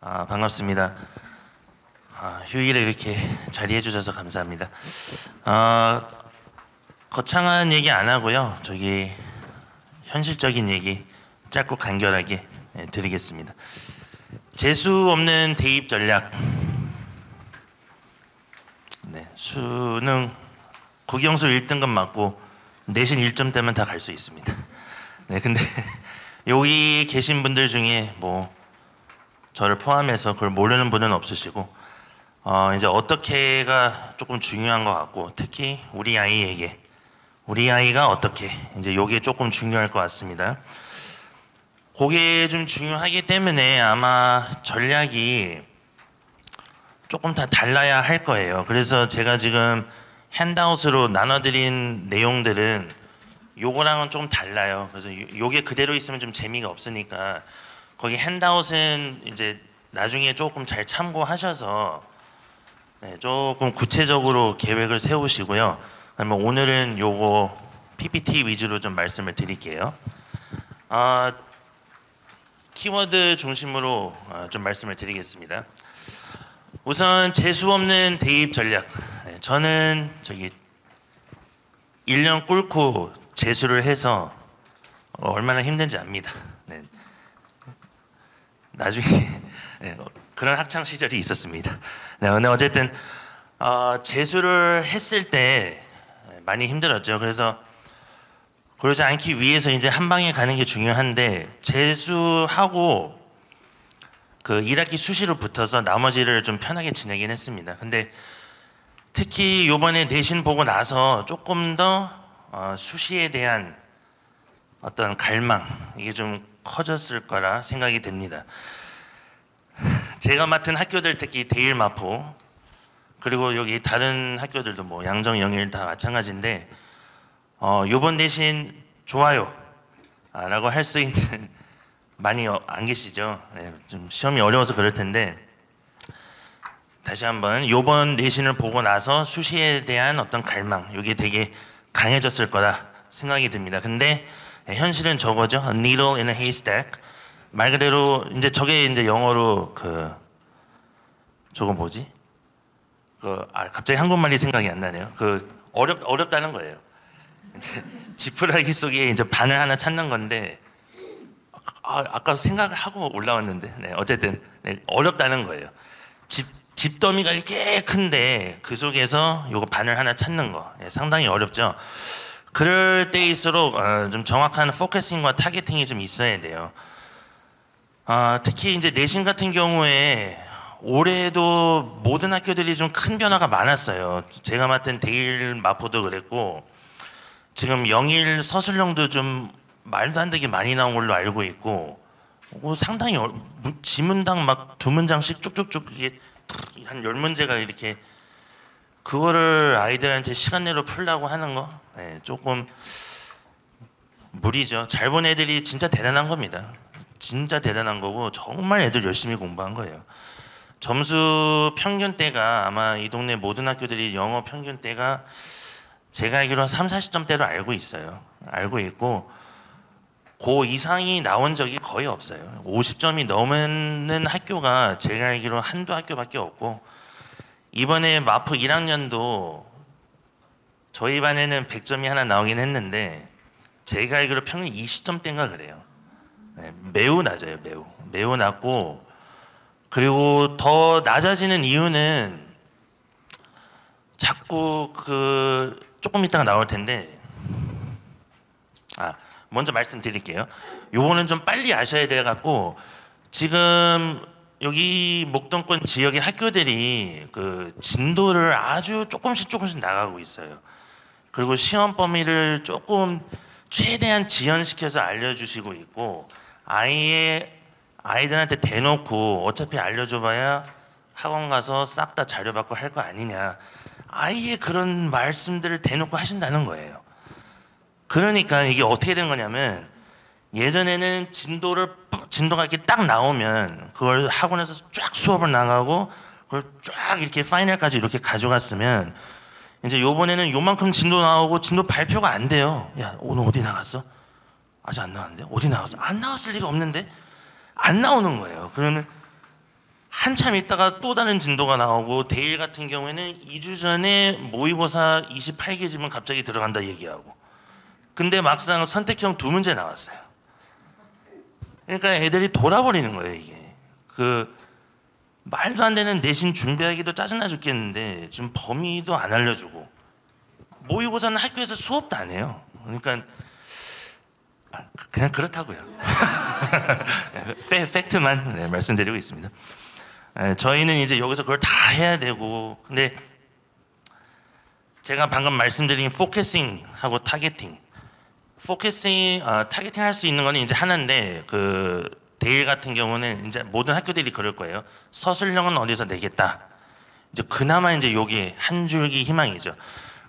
반갑습니다. 휴일에 이렇게 자리해 주셔서 감사합니다. 거창한 얘기 안 하고요. 저기 현실적인 얘기 짧고 간결하게 드리겠습니다. 재수 없는 대입 전략. 네, 수능 국영수 1등급 맞고 내신 1점대면 다 갈 수 있습니다. 네, 근데 여기 계신 분들 중에 뭐 저를 포함해서 그걸 모르는 분은 없으시고 이제 어떻게가 조금 중요한 것 같고, 특히 우리 아이에게 우리 아이가 어떻게, 이제 요게 조금 중요할 것 같습니다. 그게 좀 중요하기 때문에 아마 전략이 조금 다 달라야 할 거예요. 그래서 제가 지금 핸드아웃으로 나눠드린 내용들은 요거랑은 좀 달라요. 그래서 요게 그대로 있으면 좀 재미가 없으니까 거기 핸드아웃은 이제 나중에 조금 잘 참고하셔서 조금 구체적으로 계획을 세우시고요. 그러면 오늘은 요거 PPT 위주로 좀 말씀을 드릴게요. 키워드 중심으로 좀 말씀을 드리겠습니다. 우선 재수 없는 대입 전략. 저는 저기 1년 꿇고 재수를 해서 얼마나 힘든지 압니다. 네. 나중에 그런 학창 시절이 있었습니다. 네, 근데 어쨌든 재수를 했을 때 많이 힘들었죠. 그래서 그러지 않기 위해서 이제 한 방에 가는 게 중요한데, 재수하고 그 1학기 수시로 붙어서 나머지를 좀 편하게 지내긴 했습니다. 근데 특히 요번에 내신 보고 나서 조금 더 수시에 대한 어떤 갈망, 이게 좀 커졌을 거라 생각이 됩니다. 제가 맡은 학교들, 특히 대일 마포, 그리고 여기 다른 학교들도 뭐 양정, 영일 다 마찬가지인데 요번 내신 좋아요 라고 할 수 있는 많이 안 계시죠. 네, 좀 시험이 어려워서 그럴 텐데, 다시 한번 요번 내신을 보고 나서 수시에 대한 어떤 갈망, 이게 되게 강해졌을 거라 생각이 듭니다. 근데 현실은 저거죠. A needle in a haystack. 말 그대로 이제 저게 이제 영어로 저거 뭐지? 갑자기 한국말이 생각이 안 나네요. 어렵다는 거예요. 지푸라기 속에 이제 바늘 하나 찾는 건데, 아까 생각을 하고 올라왔는데, 네, 어쨌든 어렵다는 거예요. 집더미가 이렇게 큰데 그 속에서 요거 바늘 하나 찾는 거, 상당히 어렵죠. 그럴 때일수록 좀 정확한 포커싱과 타겟팅이 좀 있어야 돼요. 특히 이제 내신 같은 경우에 올해도 모든 학교들이 좀 큰 변화가 많았어요. 제가 맡은 대일 마포도 그랬고, 지금 영일 서술형도 좀 말도 안 되게 많이 나온 걸로 알고 있고, 상당히 지문당 막 2문장씩 쭉쭉쭉 이게 한 10문제가 이렇게, 그거를 아이들한테 시간 내로 풀라고 하는 거 조금 무리죠. 잘 본 애들이 진짜 대단한 겁니다. 진짜 대단한 거고, 정말 애들 열심히 공부한 거예요. 점수 평균대가 아마 이 동네 모든 학교들이 영어 평균대가 제가 알기로 한 30-40점대로 알고 있어요. 알고 있고, 그 이상이 나온 적이 거의 없어요. 50점이 넘는 학교가 제가 알기로 한두 학교밖에 없고, 이번에 마포 1학년도 저희 반에는 100점이 하나 나오긴 했는데 제가 알기로 평균 20점대인가 그래요. 매우 낮아요. 매우 낮고, 그리고 더 낮아지는 이유는 자꾸 조금 이따가 나올 텐데, 먼저 말씀드릴게요. 요거는 좀 빨리 아셔야 돼 갖고, 지금 여기 목동권 지역의 학교들이 진도를 아주 조금씩 나가고 있어요. 그리고 시험 범위를 조금 최대한 지연시켜서 알려주시고 있고, 아이들한테 대놓고 어차피 알려줘봐야 학원 가서 싹 다 자료 받고 할 거 아니냐, 아예 그런 말씀들을 대놓고 하신다는 거예요. 그러니까 이게 어떻게 된 거냐면, 예전에는 진도가 이렇게 딱 나오면 그걸 학원에서 쫙 수업을 나가고 그걸 쫙 이렇게 파이널까지 이렇게 가져갔으면, 이제 요번에는 요만큼 진도 나오고 진도 발표가 안 돼요. 야, 오늘 어디 나갔어? 아직 안 나왔는데? 어디 나왔어? 안 나왔을 리가 없는데? 안 나오는 거예요. 그러면 한참 있다가 또 다른 진도가 나오고 대일 같은 경우에는 2주 전에 모의고사 28개지면 갑자기 들어간다 얘기하고 근데 막상 선택형 2문제 나왔어요. 그러니까 애들이 돌아버리는 거예요 이게. 그 말도 안 되는 내신 준비하기도 짜증나 죽겠는데 지금 범위도 안 알려주고 모의고사는 학교에서 수업도 안 해요. 그러니까 그냥 그렇다고요. 팩트만 네, 말씀드리고 있습니다. 저희는 이제 여기서 그걸 다 해야 되고 근데 제가 방금 말씀드린 포커싱하고 타겟팅 타겟팅 할 수 있는 거는 이제 하나인데 그 대일 같은 경우는 이제 모든 학교들이 그럴 거예요. 서술형은 어디서 내겠다. 이제 그나마 이제 요게 한 줄기 희망이죠.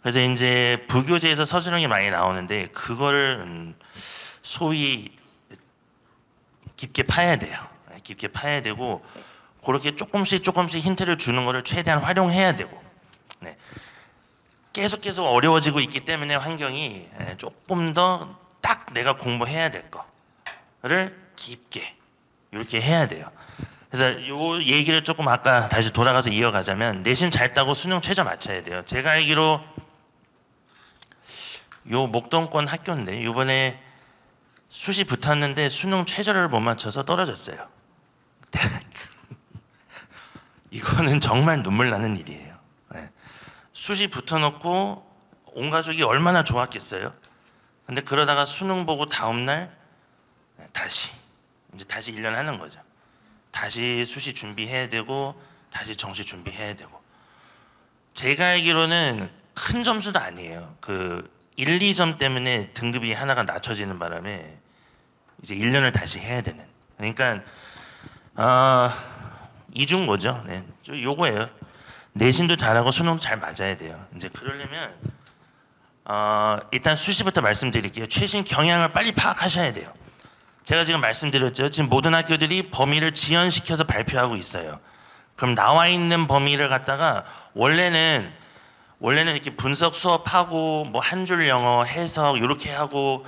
그래서 이제 부교재에서 서술형이 많이 나오는데 그거를 소위 깊게 파야 돼요. 깊게 파야 되고 그렇게 조금씩 힌트를 주는 거를 최대한 활용해야 되고 네. 계속 어려워지고 있기 때문에 환경이 조금 더 딱 내가 공부해야 될 거를 깊게 이렇게 해야 돼요. 그래서 요 얘기를 조금 아까 다시 돌아가서 이어가자면 내신 잘 따고 수능 최저 맞춰야 돼요. 제가 알기로 요 목동권 학교인데 이번에 수시 붙었는데 수능 최저를 못 맞춰서 떨어졌어요. 이거는 정말 눈물 나는 일이에요. 네. 수시 붙어놓고 온 가족이 얼마나 좋았겠어요. 근데 그러다가 수능 보고 다음날 다시 1년 하는 거죠. 다시 수시 준비해야 되고 다시 정시 준비해야 되고 제가 알기로는 큰 점수도 아니에요. 그 1, 2점 때문에 등급이 하나가 낮춰지는 바람에 이제 1년을 다시 해야 되는 그러니까 이중고죠. 네. 요거예요. 내신도 잘하고 수능도 잘 맞아야 돼요. 이제 그러려면 일단 수시부터 말씀드릴게요. 최신 경향을 빨리 파악하셔야 돼요. 제가 지금 말씀드렸죠. 지금 모든 학교들이 범위를 지연시켜서 발표하고 있어요. 그럼 나와 있는 범위를 갖다가 원래는 이렇게 분석 수업하고 뭐 한 줄 영어 해석 이렇게 하고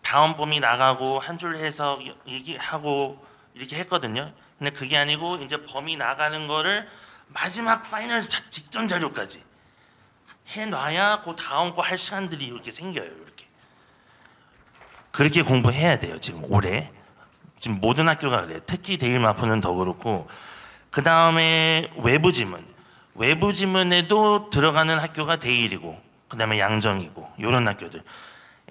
다음 범위 나가고 한 줄 해석 얘기하고 이렇게 했거든요. 근데 그게 아니고 이제 범위 나가는 거를 마지막 파이널 직전 자료까지 해놔야 그 다음 거 할 시간들이 이렇게 생겨요. 이렇게 그렇게 공부해야 돼요. 지금 올해 지금 모든 학교가 그래요. 특히 대일마포는 더 그렇고 그 다음에 외부 지문에도 들어가는 학교가 대일이고 그 다음에 양정이고 이런 학교들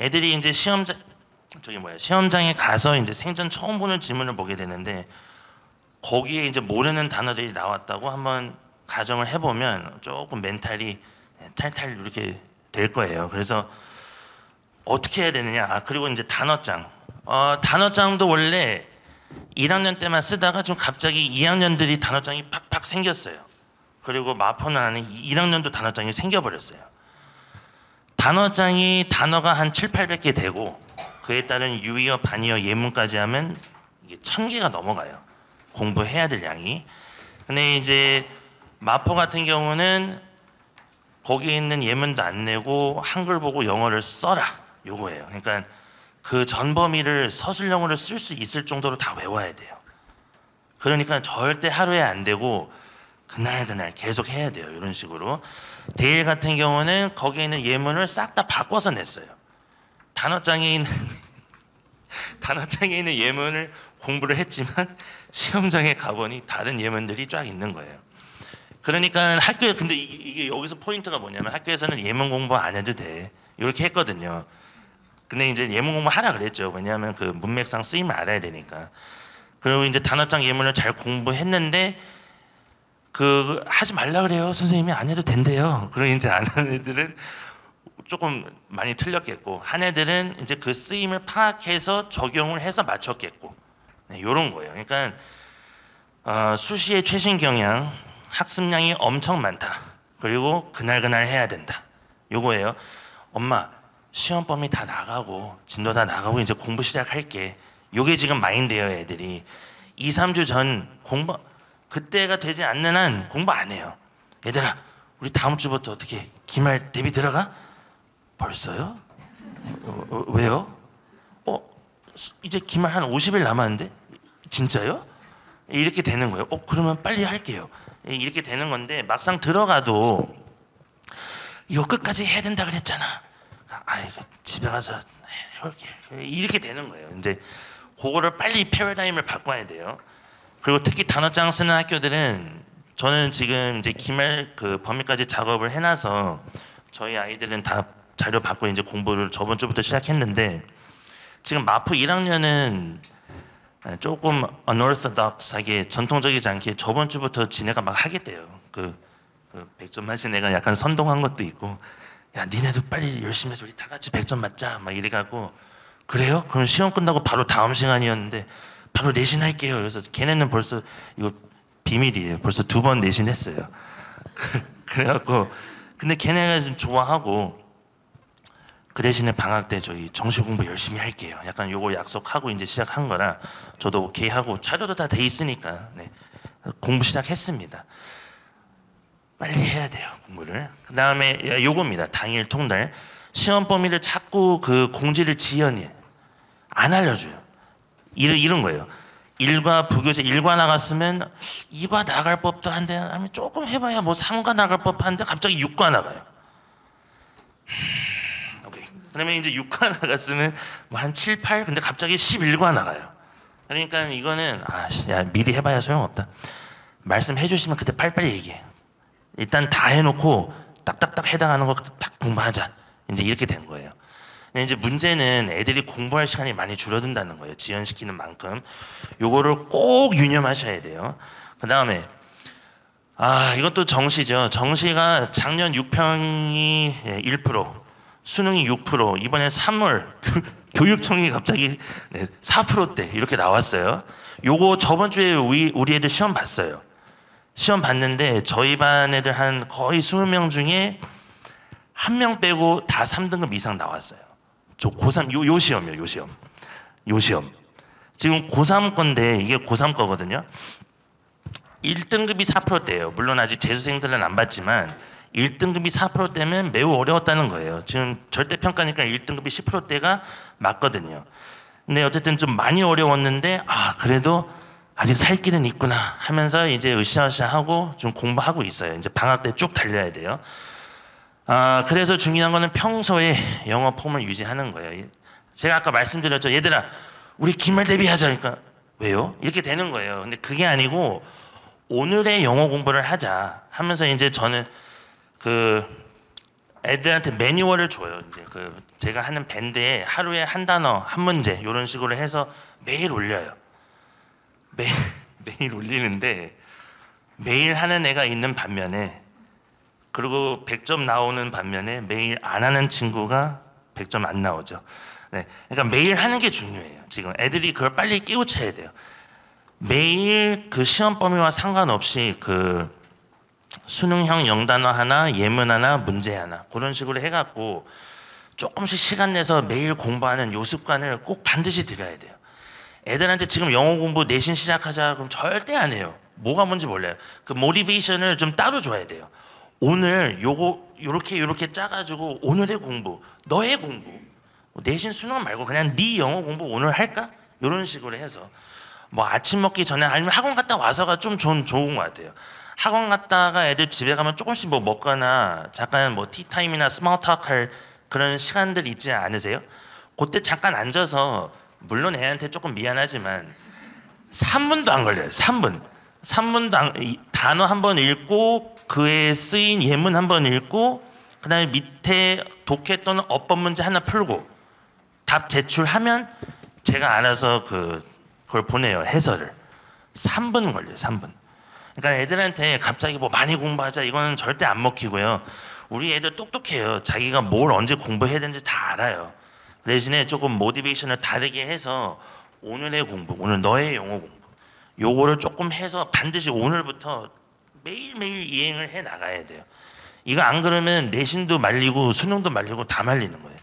애들이 이제 시험장에 가서 이제 생전 처음 보는 지문을 보게 되는데 거기에 이제 모르는 단어들이 나왔다고 한번 가정을 해보면 조금 멘탈이 탈탈 이렇게 될 거예요. 그래서 어떻게 해야 되느냐. 그리고 이제 단어장. 단어장도 원래 1학년 때만 쓰다가 좀 갑자기 2학년들이 단어장이 팍팍 생겼어요. 그리고 마포는 안에 1학년도 단어장이 생겨버렸어요. 단어장이 단어가 한 7, 800개 되고 그에 따른 유의어, 반의어, 예문까지 하면 이게 1000개가 넘어가요. 공부해야 될 양이. 근데 이제 마포 같은 경우는 거기에 있는 예문도 안 내고 한글 보고 영어를 써라 요거예요. 그러니까 그 전 범위를 서술형으로 쓸 수 있을 정도로 다 외워야 돼요. 그러니까 절대 하루에 안 되고 그날 계속 해야 돼요. 이런 식으로. 대일 같은 경우는 거기에 있는 예문을 싹 다 바꿔서 냈어요. 단어장에 있는 예문을 공부를 했지만 시험장에 가보니 다른 예문들이 쫙 있는 거예요. 그러니까 학교에 근데 이게 여기서 포인트가 뭐냐면 학교에서는 예문 공부 안 해도 돼 이렇게 했거든요. 근데 이제 예문 공부 하라 그랬죠. 왜냐하면 그 문맥상 쓰임을 알아야 되니까. 그리고 이제 단어장 예문을 잘 공부했는데 그 하지 말라 그래요. 선생님이 안 해도 된대요. 그리고 이제 안 하는 애들은 조금 많이 틀렸겠고 한 애들은 이제 그 쓰임을 파악해서 적용을 해서 맞췄겠고 네, 이런 거예요. 그러니까 수시의 최신 경향 학습량이 엄청 많다. 그리고 그날 해야 된다. 요거예요. 엄마 시험 범위 다 나가고 진도 다 나가고 이제 공부 시작할게. 요게 지금 마인드예요. 애들이 2, 3주 전 공부 그때가 되지 않는 한 공부 안 해요. 얘들아 우리 다음 주부터 어떻게 기말 대비 들어가? 벌써요? 왜요? 이제 기말 한 50일 남았는데? 진짜요? 이렇게 되는 거예요. 그러면 빨리 할게요. 이렇게 되는 건데 막상 들어가도 이거 끝까지 해야 된다 그랬잖아. 이거 집에 가서 해볼게. 이렇게 되는 거예요. 이제 그거를 빨리 패러다임을 바꿔야 돼요. 그리고 특히 단어장 쓰는 학교들은 저는 지금 이제 기말 그 범위까지 작업을 해놔서 저희 아이들은 다 자료 받고 이제 공부를 저번 주부터 시작했는데 지금 마포 1학년은 조금 unorthodox하게 전통적이지 않게 저번 주부터 지네가 막 하겠대요. 그 100점 맞은 애가 약간 선동한 것도 있고, 야 니네도 빨리 열심히 해서 우리 다 같이 100점 맞자 막 이래가고, 그래요? 그럼 시험 끝나고 바로 다음 시간이었는데 바로 내신할게요. 그래서 걔네는 벌써 이거 비밀이에요. 벌써 2번 내신했어요. 그래갖고 근데 걔네가 좀 좋아하고, 그 대신에 방학 때 저희 정시 공부 열심히 할게요. 약간 요거 약속하고 이제 시작한 거라 저도 오케이 하고 자료도 다 돼 있으니까 네. 공부 시작했습니다. 빨리 해야 돼요 공부를. 그 다음에 요겁니다. 당일 통달 시험 범위를 자꾸 그 공지를 지연히 안 알려줘요. 이런 거예요. 1과 부교재 1과 나갔으면 2과 나갈 법도 한데 아니면 조금 해봐야 뭐 3과 나갈 법한데 갑자기 6과 나가요. 그다음에 이제 6과 나갔으면 뭐 한 7, 8 근데 갑자기 11과 나가요. 그러니까 이거는 야 미리 해봐야 소용없다. 말씀해 주시면 그때 빨리빨리 얘기해. 일단 다 해놓고 딱딱딱 해당하는 거 딱 공부하자. 이제 이렇게 된 거예요. 근데 이제 문제는 애들이 공부할 시간이 많이 줄어든다는 거예요. 지연시키는 만큼. 요거를 꼭 유념하셔야 돼요. 그 다음에 이것도 정시죠. 정시가 작년 6평이 1%, 수능이 6%, 이번에 3월 교육청이 갑자기 4%대 이렇게 나왔어요. 요거 저번 주에 우리 애들 시험 봤어요. 시험 봤는데 저희 반 애들 한 거의 20명 중에 1명 빼고 다 3등급 이상 나왔어요. 저 고3 요 시험이에요. 요 시험. 지금 고3 건데 이게 고3 거거든요. 1등급이 4%대예요. 물론 아직 재수생들은 안 봤지만 1등급이 4%대면 매우 어려웠다는 거예요. 지금 절대평가니까 1등급이 10%대가 맞거든요. 근데 어쨌든 좀 많이 어려웠는데 그래도 아직 살 길은 있구나 하면서 이제 으쌰으쌰하고 좀 공부하고 있어요. 이제 방학 때 쭉 달려야 돼요. 그래서 중요한 거는 평소에 영어 폼을 유지하는 거예요. 제가 아까 말씀드렸죠. 얘들아 우리 기말 대비하자. 그러니까 왜요? 이렇게 되는 거예요. 근데 그게 아니고 오늘의 영어 공부를 하자 하면서 이제 저는 그 애들한테 매뉴얼을 줘요. 이제 그 제가 하는 밴드에 하루에 한 단어, 한 문제 이런 식으로 해서 매일 올려요. 매일 올리는데 매일 하는 애가 있는 반면에, 그리고 100점 나오는 반면에 매일 안 하는 친구가 100점 안 나오죠. 네, 그러니까 매일 하는 게 중요해요. 지금 애들이 그걸 빨리 깨우쳐야 돼요. 매일 그 시험 범위와 상관없이 그 수능형 영단어 하나, 예문 하나, 문제 하나 그런 식으로 해갖고 조금씩 시간 내서 매일 공부하는 요 습관을 꼭 반드시 들여야 돼요. 애들한테 지금 영어 공부 내신 시작하자 그럼 절대 안 해요. 뭐가 뭔지 몰라요. 그 모티베이션을 좀 따로 줘야 돼요. 오늘 요거 요렇게 짜가지고 오늘의 공부, 너의 공부, 내신 수능 말고 그냥 네 영어 공부 오늘 할까? 이런 식으로 해서 뭐 아침 먹기 전에 아니면 학원 갔다 와서가 좀 좋은 것 같아요. 학원 갔다가 애들 집에 가면 조금씩 뭐 먹거나 잠깐 뭐 티타임이나 스몰 톡 할 그런 시간들 있지 않으세요? 그때 잠깐 앉아서, 물론 애한테 조금 미안하지만 3분도 안 걸려요. 3분도 단어 한 번 읽고 그에 쓰인 예문 한 번 읽고 그다음에 밑에 독해 또는 어법 문제 하나 풀고 답 제출하면 제가 알아서 그걸 보내요. 해설을. 3분 걸려요. 3분. 그러니까 애들한테 갑자기 뭐 많이 공부하자 이거는 절대 안 먹히고요. 우리 애들 똑똑해요. 자기가 뭘 언제 공부해야 되는지 다 알아요. 그 대신에 조금 모티베이션을 다르게 해서 오늘의 공부, 오늘 너의 영어 공부 요거를 조금 해서 반드시 오늘부터 매일매일 이행을 해 나가야 돼요. 이거 안 그러면 내신도 말리고 수능도 말리고 다 말리는 거예요.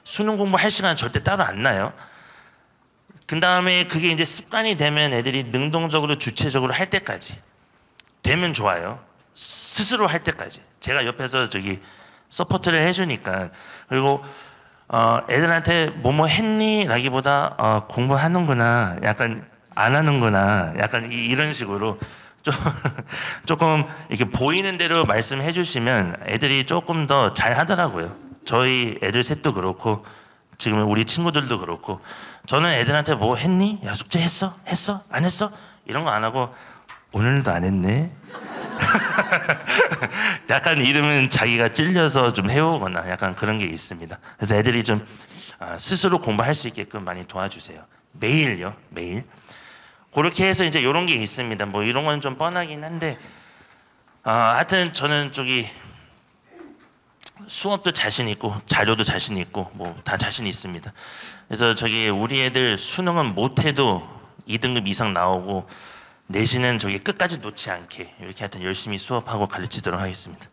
수능 공부할 시간 절대 따로 안 나요. 그 다음에 그게 이제 습관이 되면 애들이 능동적으로 주체적으로 할 때까지 되면 좋아요. 스스로 할 때까지. 제가 옆에서 서포트를 해주니까. 그리고 애들한테 뭐뭐 했니? 라기보다 공부하는구나. 약간 안 하는구나. 약간 이런 식으로 좀 조금 이렇게 보이는 대로 말씀해 주시면 애들이 조금 더 잘 하더라고요. 저희 애들 셋도 그렇고 지금 우리 친구들도 그렇고 저는 애들한테 뭐 했니? 야 숙제 했어? 했어? 안 했어? 이런 거 안 하고 오늘도 안 했네. 약간 이러면 자기가 찔려서 좀 해오거나 약간 그런 게 있습니다. 그래서 애들이 좀 스스로 공부할 수 있게끔 많이 도와주세요. 매일요, 매일. 그렇게 해서 이제 이런 게 있습니다. 뭐 이런 건 좀 뻔하긴 한데, 하여튼 저는 저기 수업도 자신 있고 자료도 자신 있고 뭐 다 자신 있습니다. 그래서 저기 우리 애들 수능은 못해도 2등급 이상 나오고 내신은 저기 끝까지 놓지 않게 이렇게 하여튼 열심히 수업하고 가르치도록 하겠습니다.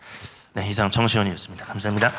네, 이상 정시원이었습니다. 감사합니다.